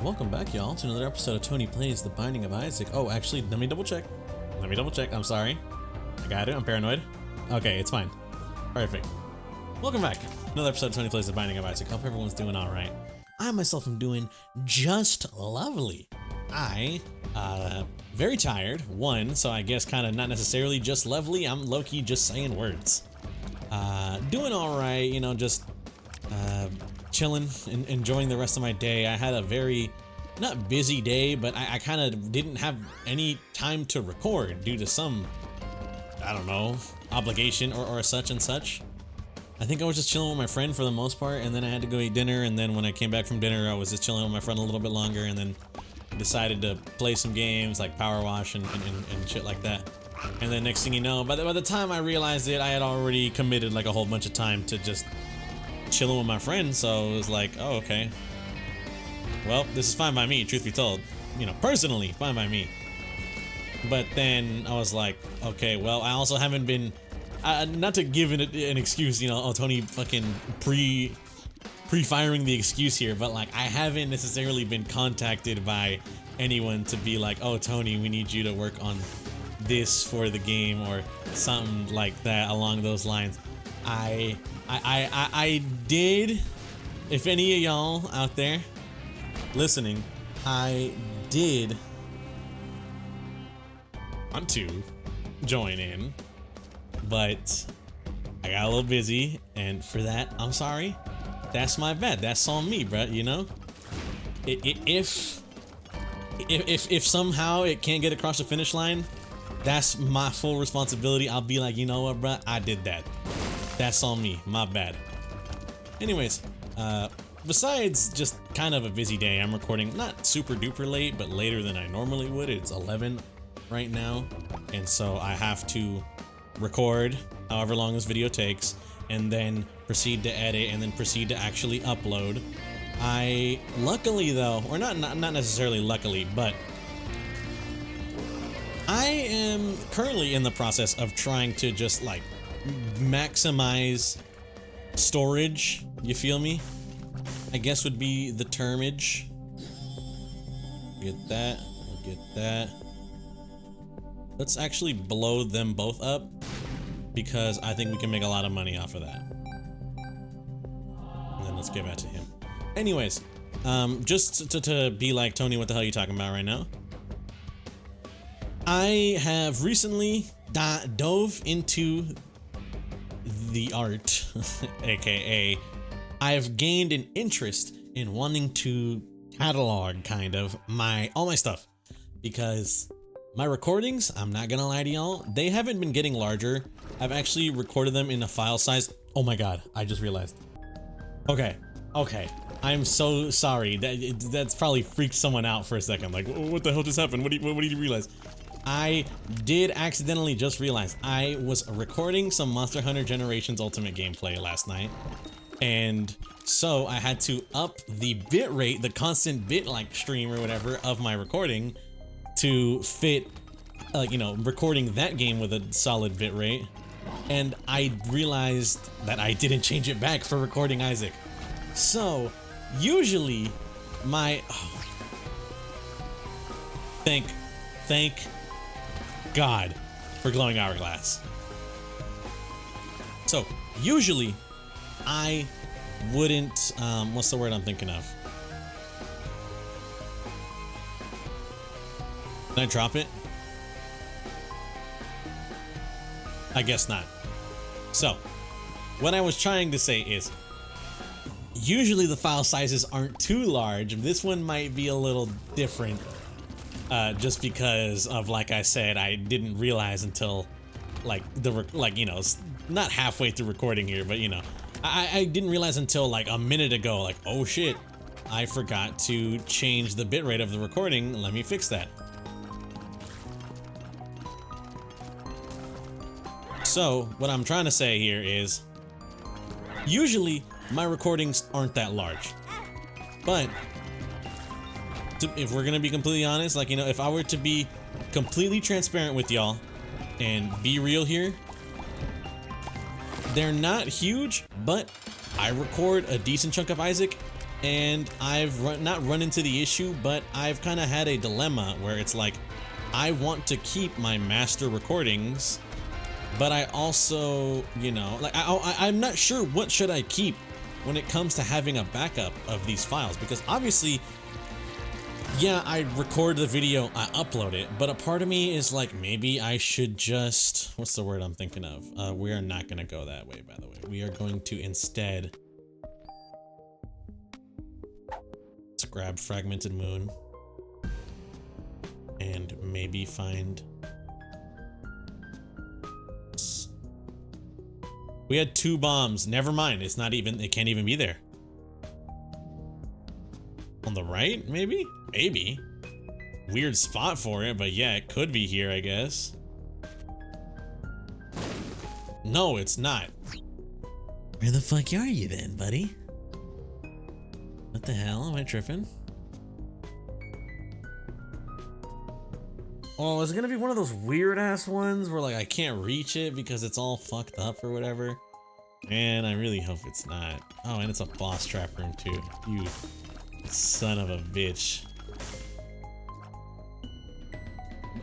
Welcome back, y'all, to another episode of Tony Plays The Binding of Isaac. Oh, actually, let me double check. I'm sorry. I got it. I'm paranoid. Okay, it's fine. Perfect. Welcome back. Another episode of Tony Plays The Binding of Isaac. Hope everyone's doing all right. I myself am doing just lovely. Very tired. One, so I guess kind of not necessarily just lovely. I'm low-key just saying words. Doing all right, you know, just chilling and enjoying the rest of my day. I had a very, not busy day, but I kind of didn't have any time to record due to some, I don't know, obligation or such and such. I think I was just chilling with my friend for the most part, and then I had to go eat dinner, and then when I came back from dinner, I was just chilling with my friend a little bit longer, and then decided to play some games like Power Wash and shit like that. And then next thing you know, by the time I realized it, I had already committed like a whole bunch of time to just chilling with my friend, so it was like, oh, okay. Well, this is fine by me, truth be told. You know, personally, fine by me. But then I was like, okay, well, I also haven't been, not to give an excuse, you know, oh, Tony fucking pre-firing the excuse here, but like, I haven't necessarily been contacted by anyone to be like, oh, Tony, we need you to work on this for the game or something like that along those lines. I did, if any of y'all out there listening, I did want to join in, but I got a little busy, and for that, I'm sorry. That's my bad. That's on me, bruh, you know? If somehow it can't get across the finish line, that's my full responsibility. I'll be like, you know what, bruh, I did that. That's on me, my bad. Anyways, besides just kind of a busy day, I'm recording not super duper late, but later than I normally would. It's 11 right now, and so I have to record however long this video takes, and then proceed to edit, and then proceed to actually upload. I luckily though, or not necessarily luckily, but I am currently in the process of trying to just like maximize storage, you feel me? I guess would be the termage. Get that, get that. Let's actually blow them both up, because I think we can make a lot of money off of that. And then let's give that to him. Anyways, just to be like, Tony, what the hell are you talking about right now? I have recently dove into the art, aka I've gained an interest in wanting to catalog kind of all my stuff, because my recordings, I'm not gonna lie to y'all, they haven't been getting larger. I've actually recorded them in a file size. Oh my god, I just realized. Okay, I'm so sorry. That's probably freaked someone out for a second. Like, what the hell just happened? What did you realize? I did accidentally just realize I was recording some Monster Hunter Generations Ultimate gameplay last night, and so I had to up the bit rate, the constant bit like stream or whatever of my recording to fit, you know, recording that game with a solid bit rate. And I realized that I didn't change it back for recording Isaac. So usually my thank God for glowing hourglass. So usually I wouldn't, what's the word I'm thinking of? Can I drop it? I guess not. So what I was trying to say is, usually the file sizes aren't too large. This one might be a little different, just because of, like I said, I didn't realize until like you know, not halfway through recording here, but you know, I didn't realize until like a minute ago, like, oh shit, I forgot to change the bitrate of the recording. Let me fix that. So what I'm trying to say here is, usually my recordings aren't that large, but if we're gonna be completely honest, like, you know, if I were to be completely transparent with y'all and be real here, they're not huge, but I record a decent chunk of Isaac and I've not run into the issue, but I've kind of had a dilemma where it's like, I want to keep my master recordings, but I also, you know, like I'm not sure what should I keep when it comes to having a backup of these files, because obviously, yeah, I record the video, I upload it, but a part of me is like, maybe I should just, what's the word I'm thinking of? We are not going to go that way, by the way. We are going to instead, let's grab Fragmented Moon and maybe find, we had 2 bombs. Never mind. It's not even, it can't even be there. On the right, maybe? Maybe. Weird spot for it, but yeah, it could be here, I guess. No, it's not. Where the fuck are you then, buddy? What the hell? Am I tripping? Oh, is it gonna be one of those weird ass ones where like I can't reach it because it's all fucked up or whatever? Man, I really hope it's not. Oh, and it's a boss trap room too. You son of a bitch.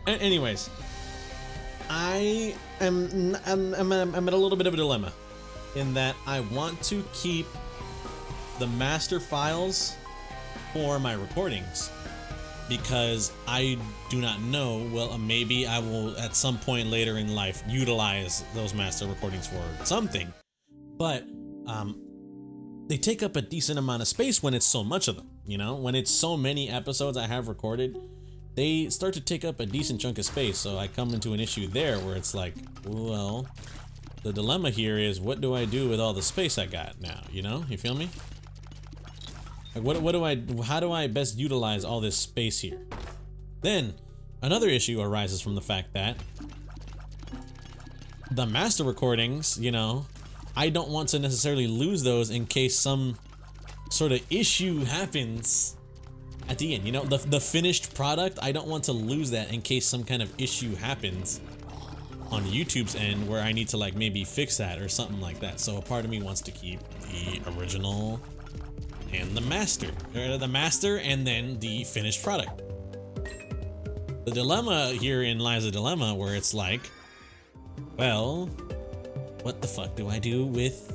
Anyways, I'm at a little bit of a dilemma in that I want to keep the master files for my recordings because I do not know, well, maybe I will at some point later in life utilize those master recordings for something, but they take up a decent amount of space when it's so much of them, you know? When it's so many episodes I have recorded, they start to take up a decent chunk of space, so I come into an issue there where it's like, well, the dilemma here is, what do I do with all the space I got now, you know? You feel me? Like, how do I best utilize all this space here? Then, another issue arises from the fact that the master recordings, you know, I don't want to necessarily lose those in case some sort of issue happens at the end. You know, the finished product, I don't want to lose that in case some kind of issue happens on YouTube's end where I need to like maybe fix that or something like that. So a part of me wants to keep the original and the master, or the master and then the finished product. The dilemma herein lies a dilemma where it's like, well, what the fuck do I do with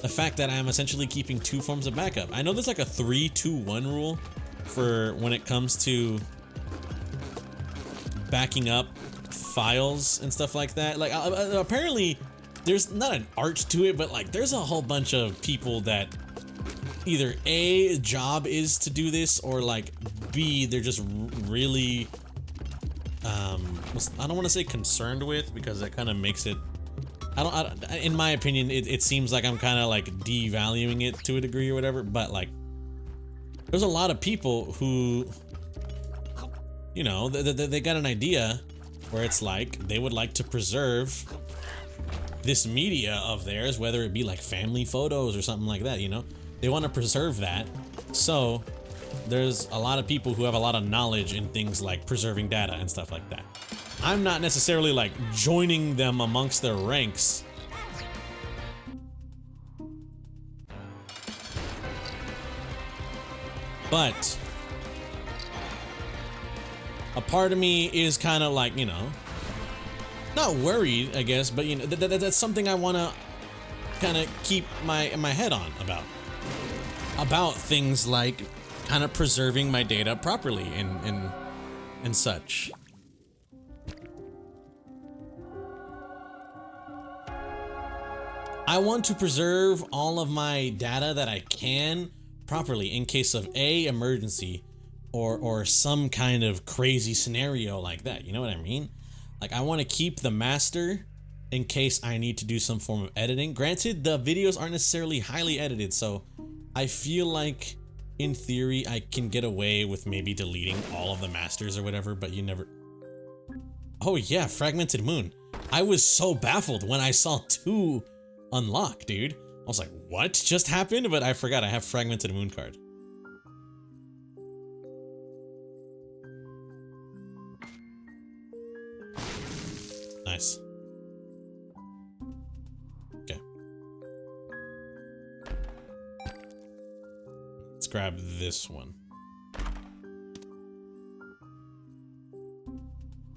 the fact that I'm essentially keeping 2 forms of backup? I know there's like a 3-2-1 rule for when it comes to backing up files and stuff like that. Like apparently there's not an art to it, but like there's a whole bunch of people that either A, job is to do this, or like B, they're just really I don't want to say concerned with, because that kind of makes it, in my opinion, it seems like I'm kind of like devaluing it to a degree or whatever, but like there's a lot of people who, you know, they got an idea where it's like they would like to preserve this media of theirs, whether it be like family photos or something like that, you know? They want to preserve that. So there's a lot of people who have a lot of knowledge in things like preserving data and stuff like that. I'm not necessarily like joining them amongst their ranks. But a part of me is kind of like, you know, not worried, I guess, but you know, that's something I want to kind of keep my head on about things like kind of preserving my data properly and such. I want to preserve all of my data that I can properly in case of a emergency or some kind of crazy scenario like that. You know what I mean? Like, I want to keep the master in case I need to do some form of editing. Granted, the videos aren't necessarily highly edited, so I feel like in theory I can get away with maybe deleting all of the masters or whatever, but you never. Oh yeah, Fragmented Moon. I was so baffled when I saw 2 unlock, dude. I was like, what just happened? But I forgot I have Fragmented Moon card. Nice. Okay. grab this one.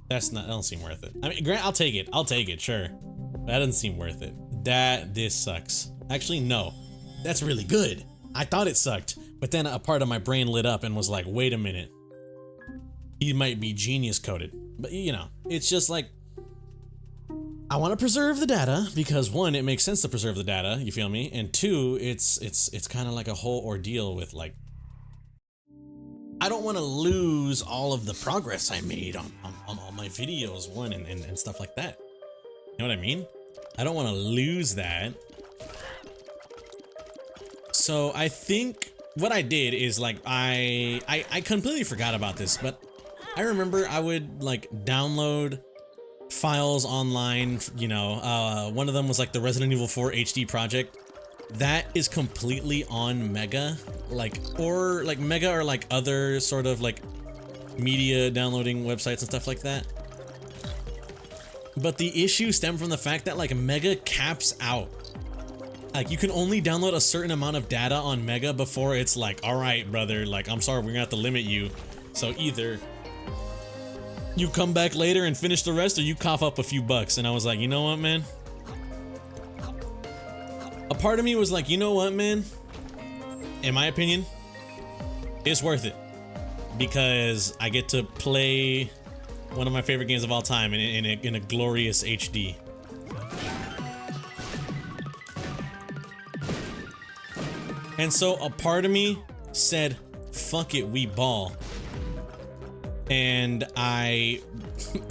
That don't seem worth it. I mean, Grant, I'll take it. I'll take it, sure. That doesn't seem worth it. This sucks. Actually, no. That's really good. I thought it sucked, but then a part of my brain lit up and was like, wait a minute. He might be genius coded. But you know, it's just like, I want to preserve the data because one, it makes sense to preserve the data, you feel me? And two, it's kind of like a whole ordeal with like, I don't want to lose all of the progress I made on all my videos, one, and stuff like that. You know what I mean? I don't want to lose that. So I think what I did is like, I completely forgot about this, but I remember I would like download files online, you know, one of them was like the Resident Evil 4 HD project. That is completely on Mega, or Mega or like other sort of like media downloading websites and stuff like that. But the issue stemmed from the fact that like Mega caps out. Like you can only download a certain amount of data on Mega before it's like, all right, brother, like I'm sorry, we're gonna have to limit you. So either you come back later and finish the rest or you cough up a few bucks. And I was like, you know what, man? A part of me was like, you know what, man? In my opinion, it's worth it because I get to play one of my favorite games of all time in a glorious HD. And so a part of me said, fuck it, we ball. And I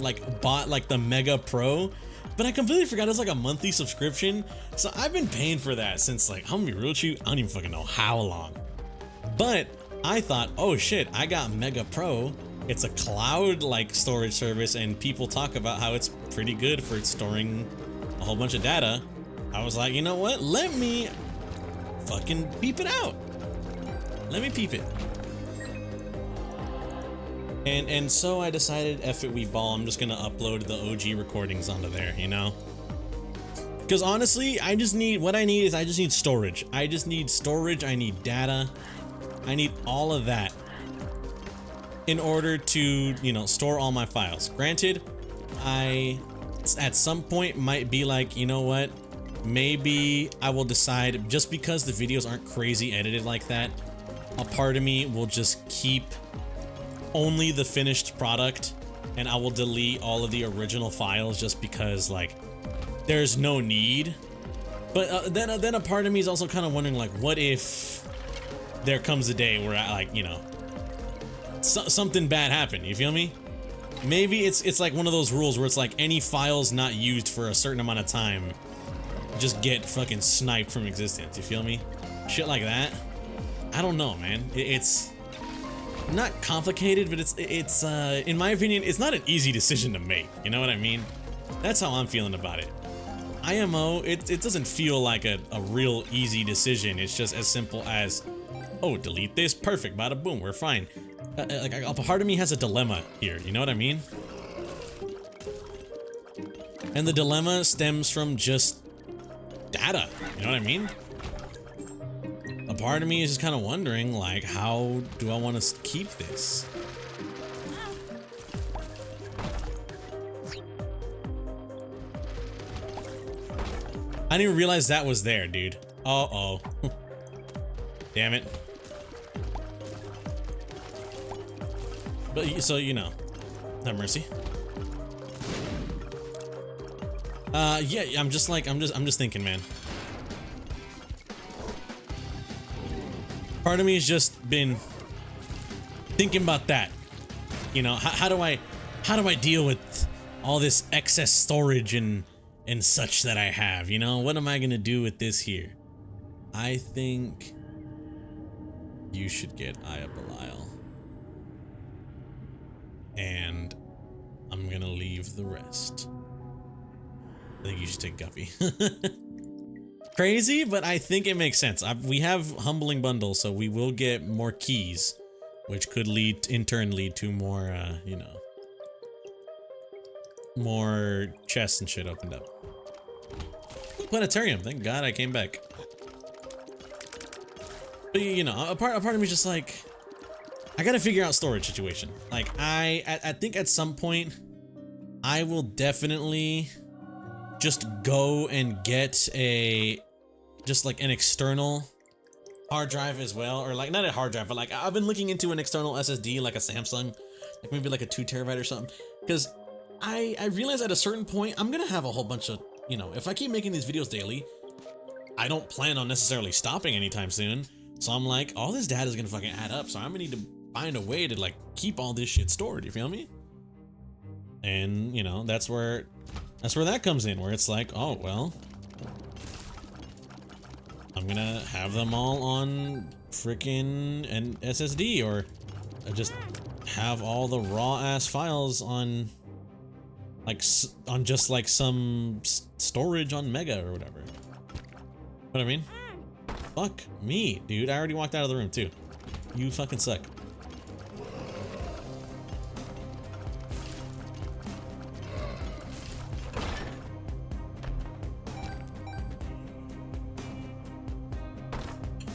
like bought like the Mega Pro. But I completely forgot it's like a monthly subscription. So I've been paying for that since like, I'm gonna be real with you, I don't even fucking know how long. But I thought, oh shit, I got Mega Pro. It's a cloud like storage service and people talk about how it's pretty good for storing a whole bunch of data. I was like, you know what? Let me fucking peep it out. Let me peep it. And so I decided, F it, we ball. I'm just gonna upload the OG recordings onto there, you know? Because honestly, I just need storage. I just need storage, I need data. I need all of that in order to, you know, store all my files. Granted, I, at some point might be like, you know what? Maybe I will decide, just because the videos aren't crazy edited like that, a part of me will just keep only the finished product and I will delete all of the original files just because like there's no need. But then a part of me is also kind of wondering like, what if there comes a day where I like, you know, something bad happened, you feel me? Maybe it's like one of those rules where it's like any files not used for a certain amount of time just get fucking sniped from existence, you feel me? Shit like that. I don't know, man. It's not complicated, but it's in my opinion, it's not an easy decision to make. You know what I mean? That's how I'm feeling about it. IMO, it doesn't feel like a real easy decision. It's just as simple as, oh, delete this, perfect, bada boom, we're fine. Like a part of me has a dilemma here. You know what I mean? And the dilemma stems from just data. You know what I mean? A part of me is just kind of wondering, like, how do I want to keep this? I didn't even realize that was there, dude. Uh-oh. Damn it. But, so, you know. Have mercy. Yeah, I'm just thinking, man. Part of me has just been thinking about that. You know, how do I deal with all this excess storage and such that I have, you know? What am I gonna do with this here? I think you should get Aya Belial. And I'm gonna leave the rest. I think you should take Guppy. Crazy, but I think it makes sense. We have Humbling Bundle, so we will get more keys, which could in turn lead to more, you know, more chests and shit opened up. Planetarium, thank God I came back. But you know, a part of me is just like, I gotta figure out storage situation. Like I think at some point I will definitely just go and get just like an external hard drive as well, or like not a hard drive, but like I've been looking into an external SSD, like a Samsung, like maybe like a 2 terabyte or something, because I realize at a certain point I'm gonna have a whole bunch of, you know, if I keep making these videos daily, I don't plan on necessarily stopping anytime soon. So I'm like, all this data is gonna fucking add up, so I'm gonna need to find a way to like keep all this shit stored, you feel me? And you know, that's where that comes in, where it's like, oh well, I'm gonna have them all on freaking an SSD, or just have all the raw ass files on like just like some storage on Mega or whatever. What I mean? Fuck me, dude. I already walked out of the room too. You fucking suck.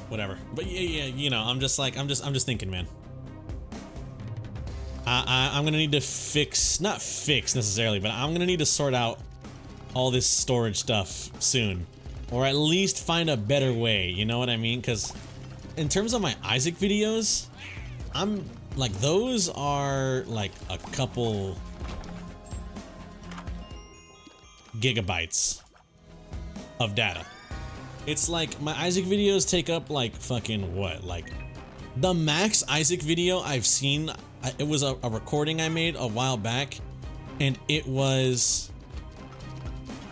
Whatever. But yeah, you know, I'm just thinking, man. I'm gonna need to not fix necessarily, but I'm gonna need to sort out all this storage stuff soon, or at least find a better way. You know what I mean? Because in terms of my Isaac videos, I'm like, those are like a couple gigabytes of data. It's like my Isaac videos take up like fucking what? Like the max Isaac video I've seen, it was a recording I made a while back, and it was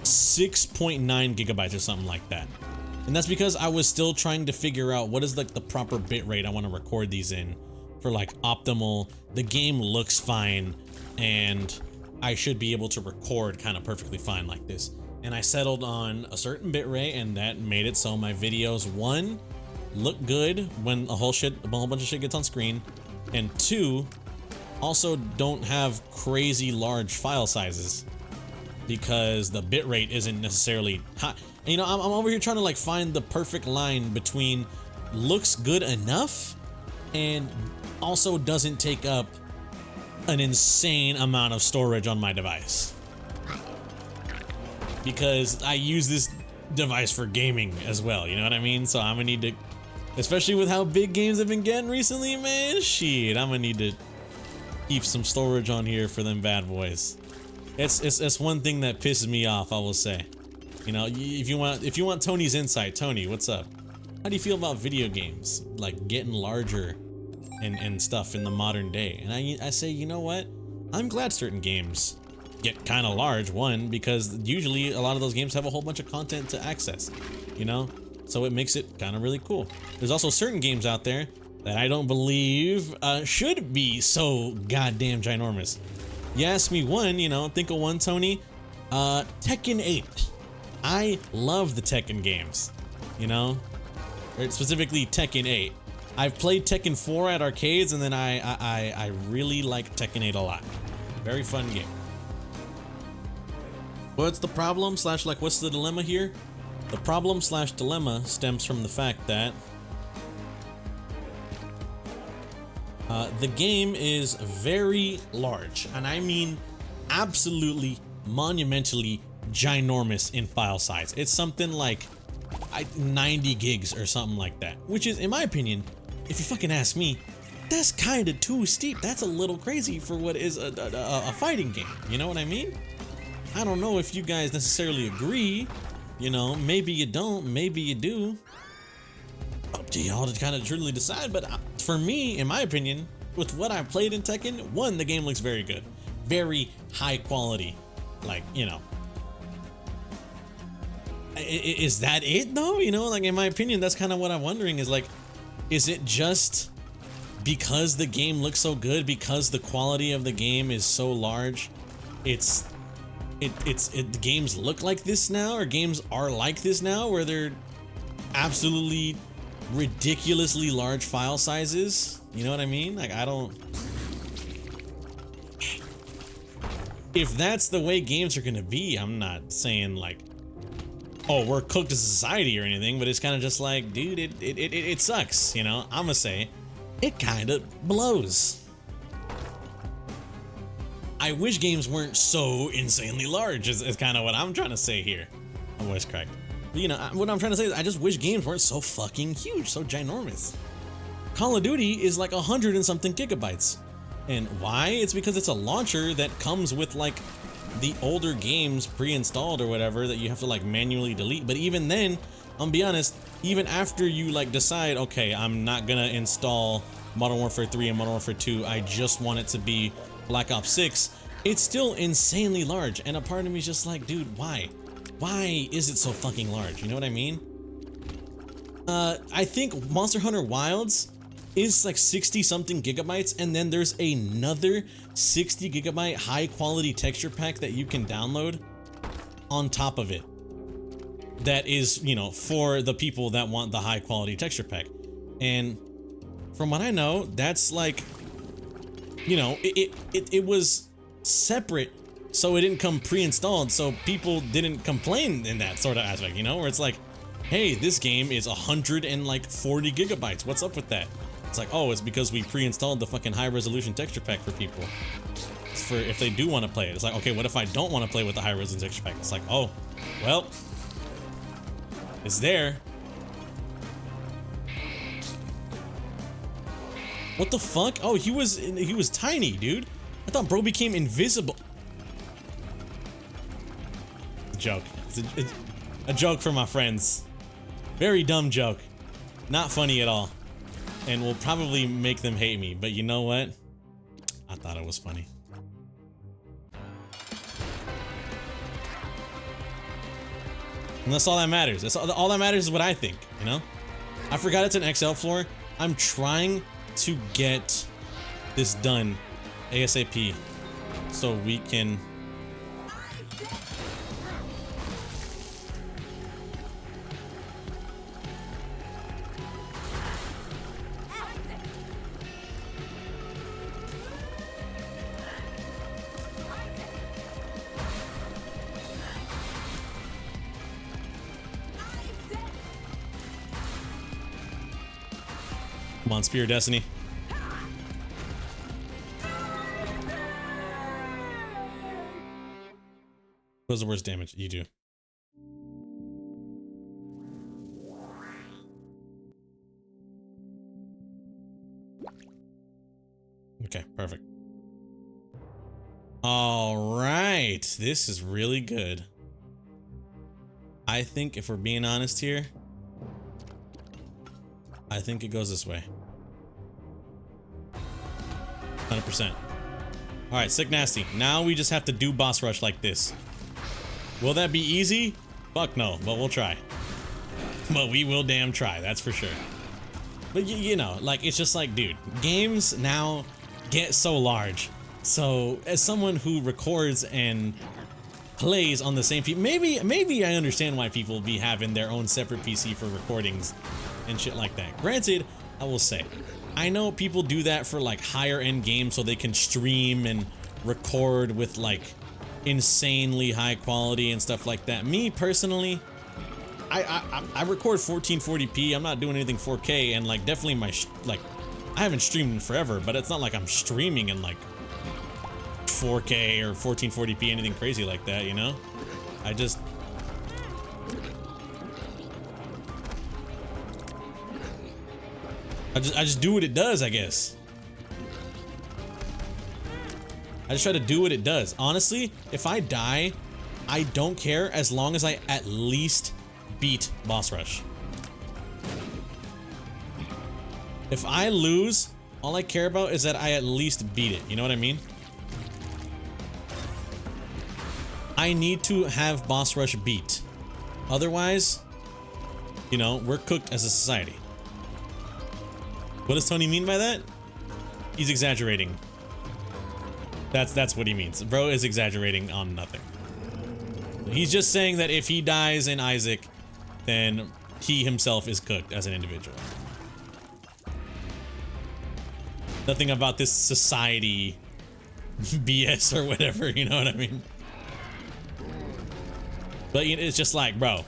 6.9 gigabytes or something like that. And that's because I was still trying to figure out what is like the proper bit rate I want to record these in for like optimal. The game looks fine, and I should be able to record kind of perfectly fine like this. And I settled on a certain bit rate, and that made it so my videos, one, look good when a whole bunch of shit gets on screen, and two, also don't have crazy large file sizes because the bit rate isn't necessarily high. And, you know, I'm over here trying to like find the perfect line between looks good enough and also doesn't take up an insane amount of storage on my device, because I use this device for gaming as well, you know what I mean? So I'm gonna need to, especially with how big games have been getting recently, man, shit, I'm gonna need to keep some storage on here for them bad boys. It's one thing that pisses me off, I will say. You know, if you want Tony's insight, Tony, what's up? How do you feel about video games like getting larger and stuff in the modern day? And I say, you know what? I'm glad certain games get kind of large, one, because usually a lot of those games have a whole bunch of content to access, you know, so it makes it kind of really cool. There's also certain games out there that I don't believe should be so goddamn ginormous. You ask me one, you know, think of one, Tony. Tekken 8. I love the Tekken games, you know, or specifically Tekken 8. I've played Tekken 4 at arcades, and then I really like Tekken 8 a lot. Very fun game. What's the problem slash like what's the dilemma here? The problem slash dilemma stems from the fact that the game is very large, and I mean absolutely monumentally ginormous in file size. It's something like 90 gigs or something like that, which is, in my opinion, if you fucking ask me, that's kind of too steep. That's a little crazy for what is a fighting game. You know what I mean? I don't know if you guys necessarily agree. You know, maybe you don't, maybe you do. Up to y'all to kind of truly decide. But for me, in my opinion, with what I've played in Tekken, one, the game looks very good, very high quality. Like, you know, is that it though? You know, like in my opinion, that's kind of what I'm wondering, is like, is it just because the game looks so good, because the quality of the game is so large, the games look like this now, or games are like this now, where they're absolutely ridiculously large file sizes? You know what I mean? Like, I don't. If that's the way games are gonna be, I'm not saying like oh, we're cooked as a society or anything, but it's kind of just like, dude, it sucks, you know? I'm gonna say it kind of blows. I wish games weren't so insanely large is kind of what I'm trying to say here. My voice cracked. But, you know, what I'm trying to say is I just wish games weren't so fucking huge, so ginormous. Call of Duty is like 100 and something gigabytes. And why? It's because it's a launcher that comes with like the older games pre-installed or whatever that you have to like manually delete. But even then, I'll be honest, even after you like decide, okay, I'm not gonna install Modern Warfare 3 and Modern Warfare 2, I just want it to be Black Ops 6, it's still insanely large. And a part of me is just like, dude, why? Why is it so fucking large? You know what I mean? I think Monster Hunter Wilds is like 60 something gigabytes, and then there's another 60 gigabyte high quality texture pack that you can download on top of it. That is, you know, for the people that want the high quality texture pack. And from what I know, that's like, you know, it was separate, so it didn't come pre-installed, so people didn't complain in that sort of aspect, you know, where it's like, hey, this game is 140 gigabytes. What's up with that? It's like, oh, it's because we pre-installed the fucking high resolution texture pack for people. It's for if they do want to play it. It's like, okay, what if I don't want to play with the high resolution texture pack? It's like, oh, well, it's there. What the fuck? Oh, he was tiny, dude. I thought bro became invisible. Joke. It's a joke for my friends. Very dumb joke. Not funny at all. And will probably make them hate me, but you know what? I thought it was funny. And that's all that matters. That's all that matters is what I think, you know? I forgot it's an XL floor. I'm trying to get this done ASAP so we can... Come on, Spear of Destiny. What's the worst damage? You do. Okay, perfect. All right, this is really good. I think if we're being honest here, I think it goes this way. 100%. All right, Sick Nasty. Now we just have to do boss rush like this. Will that be easy? Fuck no, but we'll try. But we will damn try, that's for sure. But you know, like, it's just like, dude, games now get so large. So as someone who records and plays on the same PC, maybe I understand why people be having their own separate PC for recordings and shit like that. Granted, I will say, I know people do that for like higher end games so they can stream and record with like insanely high quality and stuff like that. Me personally, I record 1440p. I'm not doing anything 4K, and like definitely my I haven't streamed in forever, but it's not like I'm streaming in like 4K or 1440p, anything crazy like that, you know? I just do what it does, I guess. I just try to do what it does. Honestly, if I die, I don't care as long as I at least beat boss rush. If I lose, all I care about is that I at least beat it. You know what I mean? I need to have boss rush beat. Otherwise, you know, we're cooked as a society. What does Tony mean by that? He's exaggerating. That's what he means. Bro is exaggerating on nothing. He's just saying that if he dies in Isaac, then he himself is cooked as an individual. Nothing about this society BS or whatever, you know what I mean? But it's just like, bro,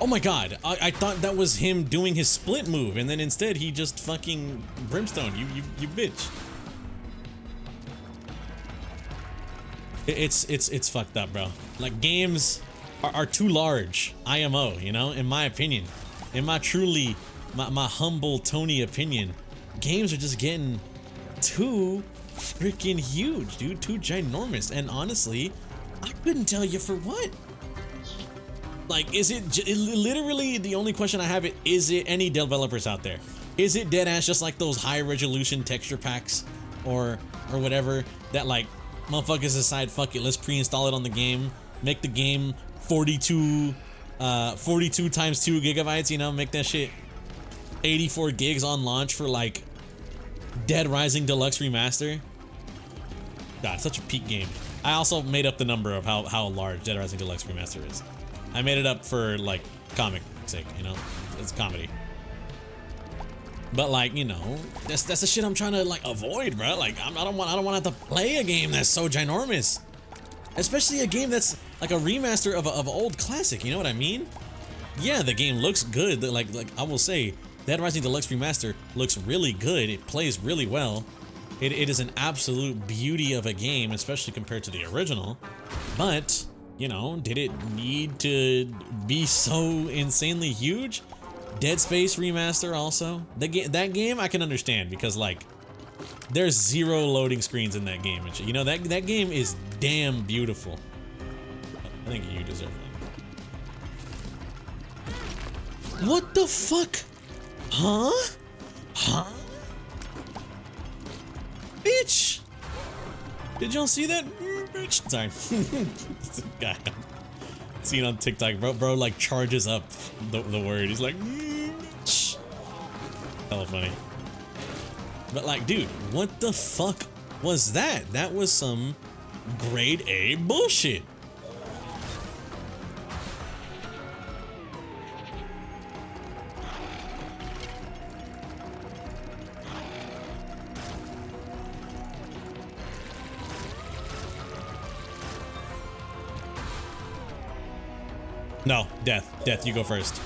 Oh my god, I thought that was him doing his split move, and then instead he just fucking brimstone. You bitch. It's fucked up, bro. Like, games are too large. IMO, you know, in my opinion. In my truly, my humble Tony opinion, games are just getting too freaking huge, dude. Too ginormous. And honestly, I couldn't tell you for what. Like, is it literally the only question I have? Is it any developers out there? Is it dead ass just like those high resolution texture packs or whatever that like motherfuckers decide, fuck it, let's pre-install it on the game, make the game 42 times 2 gigabytes, you know, make that shit 84 gigs on launch for like Dead Rising Deluxe Remaster. God, such a peak game. I also made up the number of how large Dead Rising Deluxe Remaster is. I made it up for like comic sake, you know, it's comedy. But like, you know, that's the shit I'm trying to like avoid, bro. Like, I don't want to have to play a game that's so ginormous, especially a game that's like a remaster of an old classic. You know what I mean? Yeah, the game looks good. Like I will say, Dead Rising Deluxe Remaster looks really good. It plays really well. It is an absolute beauty of a game, especially compared to the original. But you know, did it need to be so insanely huge? Dead Space Remaster also. That game I can understand because like there's 0 loading screens in that game and shit. You know, that game is damn beautiful. I think you deserve that. What the fuck? Huh? Huh? Bitch! Did y'all see that? Bitch. Sorry. God. Seen on TikTok, bro like charges up the word. He's like, bitch. Hella funny. But like, dude, what the fuck was that? That was some grade A bullshit. No, Death, you go first.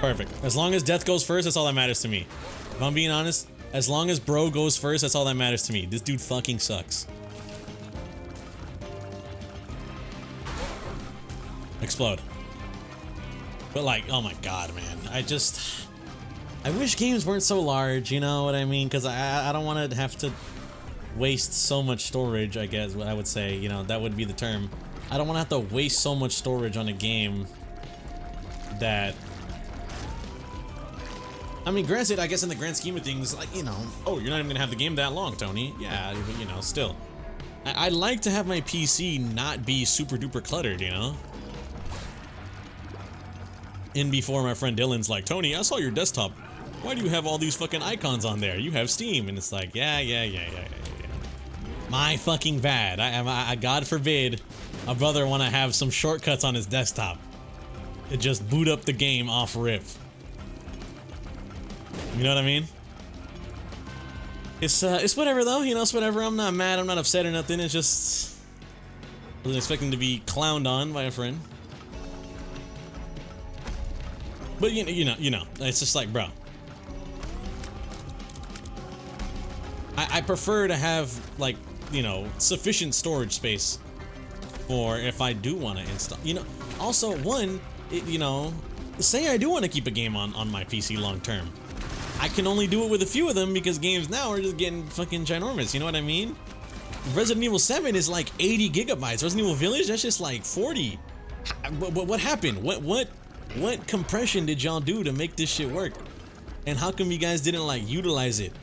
Perfect. As long as Death goes first, that's all that matters to me. If I'm being honest, as long as bro goes first, that's all that matters to me. This dude fucking sucks. Explode. But like, oh my god, man. I wish games weren't so large, you know what I mean? Because I don't want to have to waste so much storage, I guess what I would say, you know, that would be the term. I don't want to have to waste so much storage on a game that, I mean, granted, I guess in the grand scheme of things, like, you know, oh, you're not even gonna have the game that long, Tony. Yeah, but you know, still. I'd like to have my PC not be super duper cluttered, you know? In before my friend Dylan's like, Tony, I saw your desktop. Why do you have all these fucking icons on there? You have Steam. And it's like, yeah. My fucking bad. I God forbid a brother want to have some shortcuts on his desktop to just boot up the game off rip. You know what I mean? It's whatever though, you know, it's whatever. I'm not mad, I'm not upset or nothing. It's just I wasn't expecting to be clowned on by a friend. But you know, it's just like, bro. I prefer to have, like, you know, sufficient storage space for if I do want to install, you know. Also, you know, say I do want to keep a game on my PC long term. I can only do it with a few of them because games now are just getting fucking ginormous, you know what I mean? Resident Evil 7 is like 80 gigabytes. Resident Evil Village, that's just like 40. What happened? What compression did y'all do to make this shit work? And how come you guys didn't like utilize it?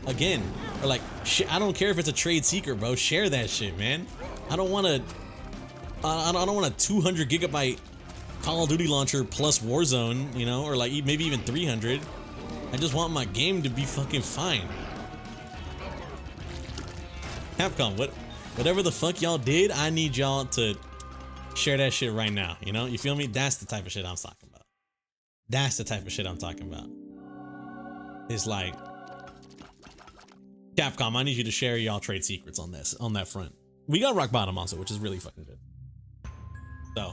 Again, or like, I don't care if it's a trade secret, bro. Share that shit, man. I don't want a 200 gigabyte Call of Duty launcher plus Warzone, you know, or like maybe even 300. I just want my game to be fucking fine. Capcom, whatever the fuck y'all did, I need y'all to share that shit right now. You know, you feel me? That's the type of shit I'm talking about. That's the type of shit I'm talking about. It's like, Capcom, I need you to share y'all trade secrets on this, on that front. We got rock bottom also, which is really fucking good. So,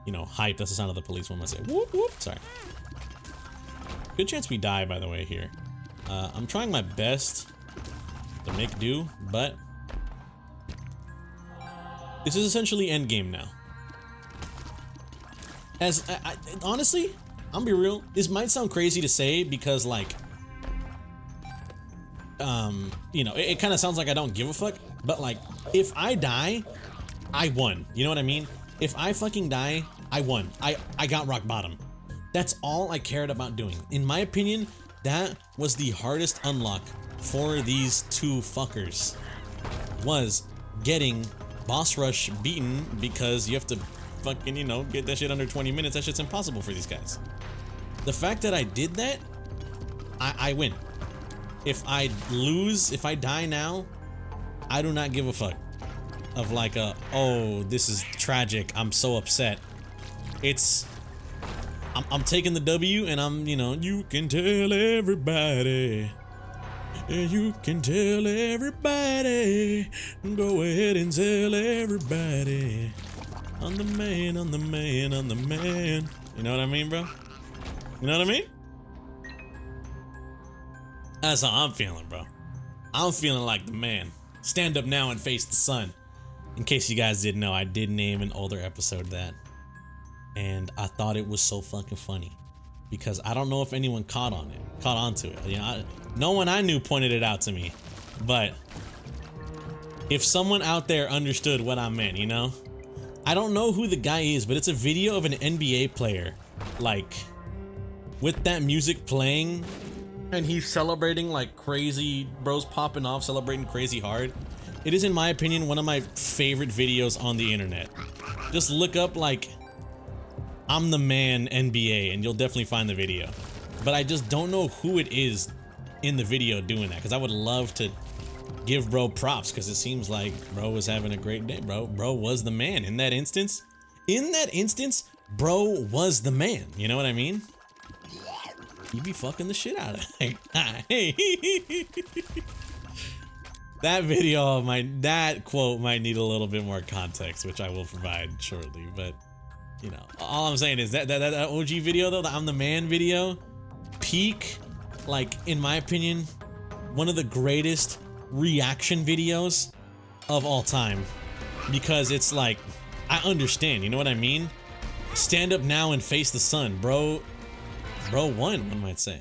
you know, hype, that's the sound of the police when I say whoop whoop. Sorry. Good chance we die, by the way, here. I'm trying my best to make do, but this is essentially endgame now. As honestly, I'm gonna be real, this might sound crazy to say because like, you know, it kind of sounds like I don't give a fuck, but like, if I die, I won. You know what I mean? If I fucking die, I won. I got rock bottom. That's all I cared about doing. In my opinion, that was the hardest unlock for these two fuckers, was getting boss rush beaten, because you have to fucking, you know, get that shit under 20 minutes. That shit's impossible for these guys. The fact that I did that, I win. If I lose, if I die now, I do not give a fuck. Of like a, oh, this is tragic, I'm so upset. It's, I'm taking the W, and I'm, you know, you can tell everybody. You can tell everybody. Go ahead and tell everybody. I'm the man, I'm the man, I'm the man. You know what I mean, bro? You know what I mean? That's how I'm feeling, bro. I'm feeling like the man. Stand up now and face the sun. In case you guys didn't know, I did name an older episode that. And I thought it was so fucking funny. Because I don't know if anyone caught on to it. You know, no one I knew pointed it out to me. But if someone out there understood what I meant, you know? I don't know who the guy is, but it's a video of an NBA player, like, with that music playing, and he's celebrating like crazy, bros popping off, celebrating crazy hard. It is, in my opinion, one of my favorite videos on the internet. Just look up like, I'm the man NBA, and you'll definitely find the video. But I just don't know who it is in the video doing that, because I would love to give bro props, because it seems like bro was having a great day. Bro was the man in that instance. In that instance, bro was the man. You know what I mean? You be fucking the shit out of it. That video that quote might need a little bit more context, which I will provide shortly. But you know, all I'm saying is that OG video though, the I'm the man video, peak, like in my opinion, one of the greatest reaction videos of all time, because it's like, I understand, you know what I mean? Stand up now and face the sun, bro won, one might say.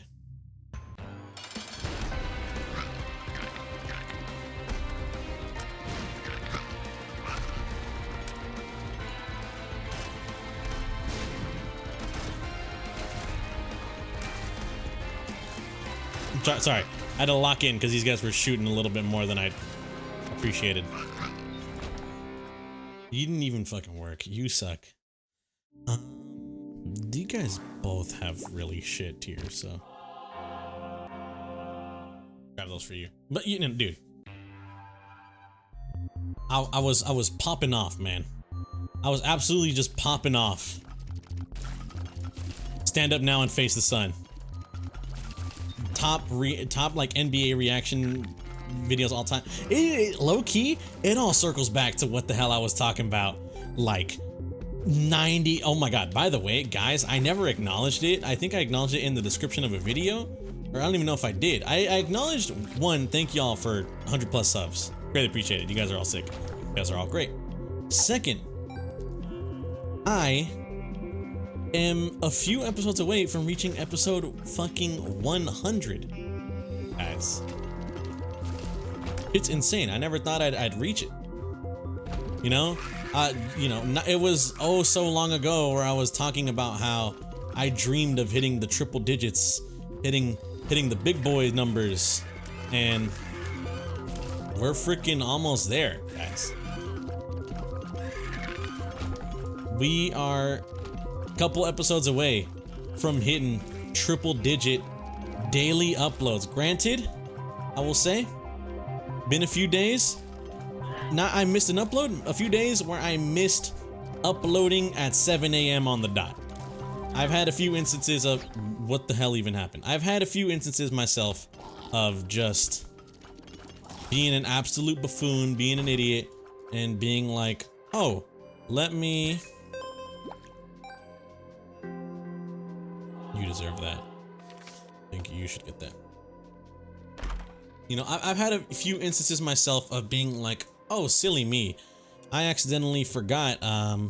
Sorry, I had to lock in because these guys were shooting a little bit more than I appreciated. You didn't even fucking work. You suck. You guys both have really shit tiers, so grab those for you. But you know, dude, I was popping off, man. I was absolutely just popping off. Stand up now and face the sun. Top like NBA reaction videos all time. Low key, it all circles back to what the hell I was talking about. Like 90. Oh my god, by the way, guys, I never acknowledged it. I think I acknowledged it in the description of a video, or I don't even know if I did. I acknowledged one, thank y'all for 100 plus subs. Greatly appreciate it. You guys are all sick. You guys are all great. Second, I am a few episodes away from reaching episode fucking 100, guys. It's insane. I never thought I'd reach it. You know, it was oh so long ago where I was talking about how I dreamed of hitting the triple digits, hitting the big boy numbers, and we're freaking almost there, guys. We are a couple episodes away from hitting triple digit daily uploads. Granted, I will say, been a few days. I missed an upload. A few days where I missed uploading at 7 a.m. on the dot. I've had a few instances of what the hell even happened. I've had a few instances myself of just being an absolute buffoon, being an idiot, and being like, oh, let me... You deserve that. I think you should get that. You know, I've had a few instances myself of being like, oh, silly me. I accidentally forgot, or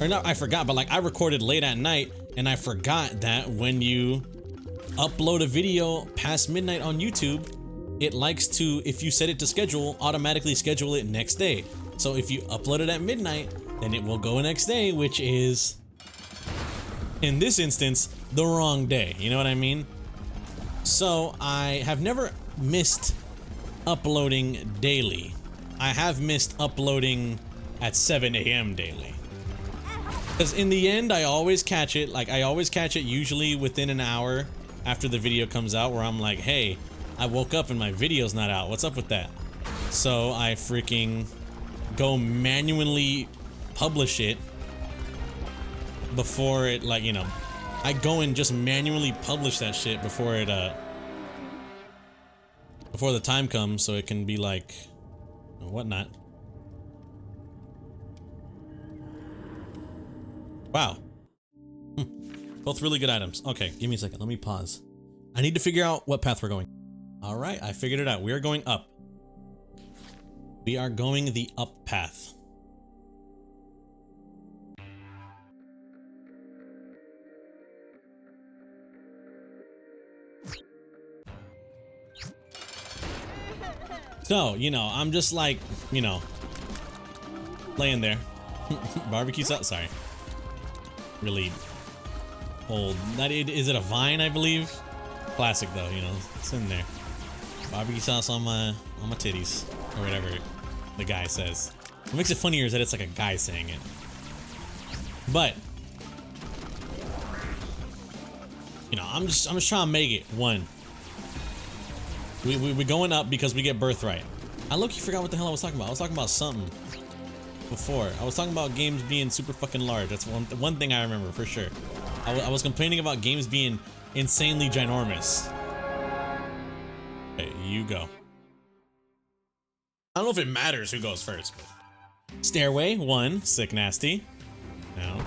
not I forgot, but like I recorded late at night and I forgot that when you upload a video past midnight on YouTube, it likes to, if you set it to schedule, automatically schedule it next day. So if you upload it at midnight, then it will go next day, which is, in this instance, the wrong day. You know what I mean? So I have never missed uploading daily. I have missed uploading at 7 a.m. daily. Because in the end, I always catch it. Like, I always catch it usually within an hour after the video comes out, where I'm like, hey, I woke up and my video's not out. What's up with that? So I freaking go manually publish it before it, like, you know, I go and just manually publish that shit before it, before the time comes, so it can be like, whatnot. Wow. Both really good items. Okay, give me a second. Let me pause. I need to figure out what path we're going. All right, I figured it out. We are going up. We are going the up path. So, you know, I'm just like, you know, laying there. Barbecue sauce, sorry. Really old. Is it a Vine, I believe? Classic though, you know, it's in there. Barbecue sauce on my titties, or whatever the guy says. What makes it funnier is that it's like a guy saying it. But, you know, I'm just trying to make it one. We're going up because we get birthright. I low-key forgot what the hell I was talking about. I was talking about something before. I was talking about games being super fucking large. That's one thing I remember for sure. I was complaining about games being insanely ginormous. Okay, you go. I don't know if it matters who goes first, but... Stairway, 1. Sick nasty. No.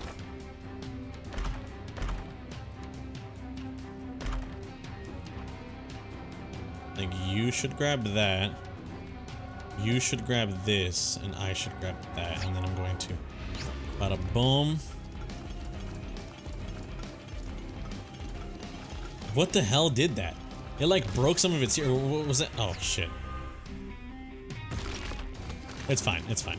I think you should grab that. You should grab this, and I should grab that, and then I'm going to bada boom. What the hell did that? It like broke some of its here. What was it? Oh shit. It's fine. It's fine.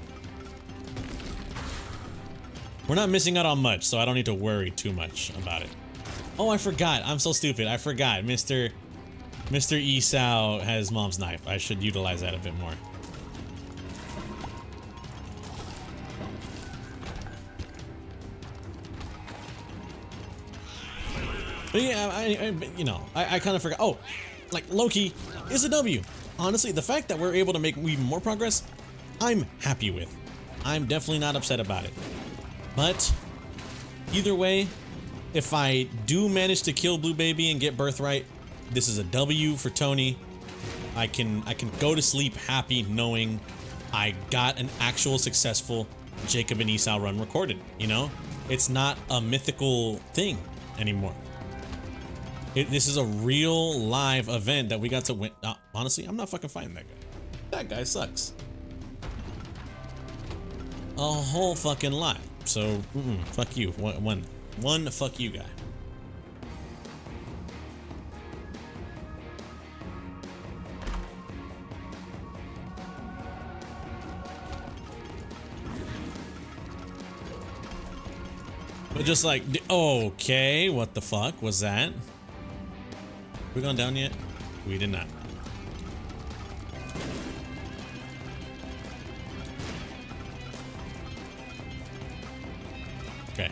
We're not missing out on much, so I don't need to worry too much about it. Oh, I forgot. I'm so stupid. I forgot. Mr. Esau has mom's knife. I should utilize that a bit more. But yeah, you know, I kind of forgot. Oh, like Loki is a W. Honestly, the fact that we're able to make even more progress, I'm happy with. I'm definitely not upset about it. But either way, if I do manage to kill Blue Baby and get birthright, this is a W for Tony. I can go to sleep happy knowing I got an actual successful Jacob and Esau run recorded, you know? It's not a mythical thing anymore. This is a real live event that we got to win. Honestly, I'm not fucking fighting that guy. That guy sucks. A whole fucking lot. So, fuck you. One fuck you guy. But just like, okay, what the fuck was that? We gone down yet? We did not. Okay.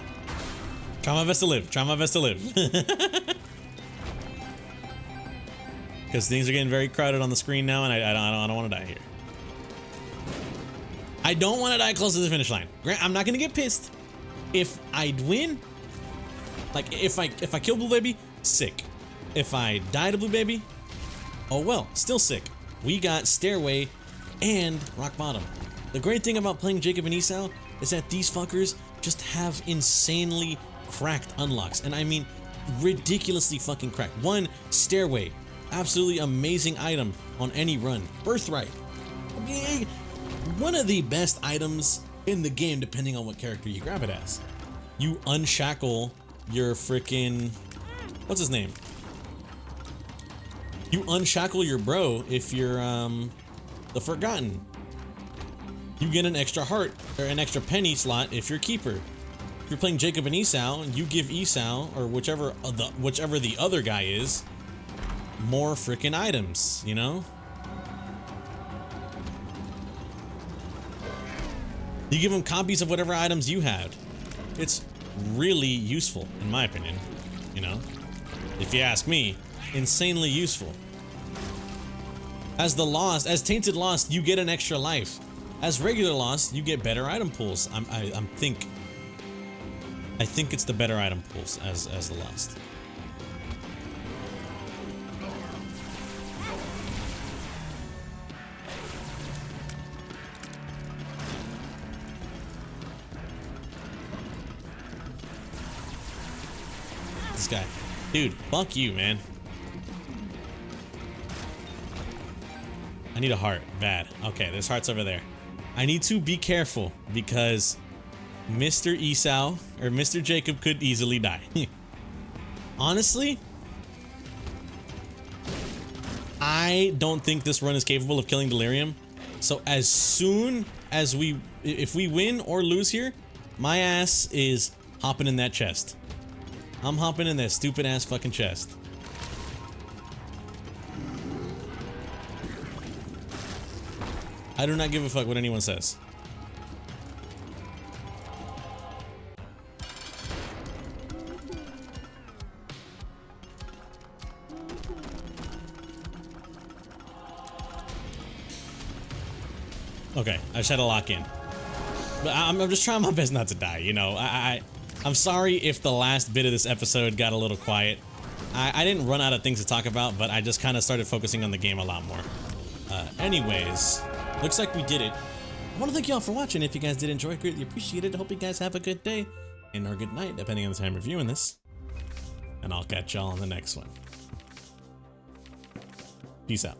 Try my best to live. Try my best to live. Because things are getting very crowded on the screen now, and I don't want to die here. I don't want to die close to the finish line. I'm not gonna get pissed. If I'd win, like if I kill Blue Baby, sick. If I die to Blue Baby, oh well, still sick. we got Stairway and Rock Bottom. The great thing about playing Jacob and Esau is that these fuckers just have insanely cracked unlocks, and I mean ridiculously fucking cracked. One, Stairway, absolutely amazing item on any run. Birthright, one of the best items in the game depending on what character you grab it as. You unshackle your freaking, what's his name? You unshackle your bro if you're the Forgotten. You get an extra heart or an extra penny slot if you're Keeper. If you're playing Jacob and Esau, you give Esau or whichever the other guy is more freaking items, you know? You give them copies of whatever items you had. It's really useful, in my opinion, you know? If you ask me, insanely useful. As Tainted Lost, you get an extra life. As regular Lost, you get better item pools. I think it's the better item pools as the Lost. This guy. Dude, fuck you, man. I need a heart. Bad. Okay, there's hearts over there. I need to be careful because Mr. Esau or Mr. Jacob could easily die. Honestly, I don't think this run is capable of killing Delirium. So as soon as if we win or lose here, my ass is hopping in that chest. I'm hopping in that stupid ass fucking chest. I do not give a fuck what anyone says. Okay, I just had to lock in. But I'm just trying my best not to die, you know? I'm sorry if the last bit of this episode got a little quiet. I didn't run out of things to talk about, but I just kind of started focusing on the game a lot more. Anyways, looks like we did it. I want to thank y'all for watching. If you guys did enjoy, greatly appreciate it. I hope you guys have a good day and or good night, depending on the time you're viewing this. And I'll catch y'all on the next one. Peace out.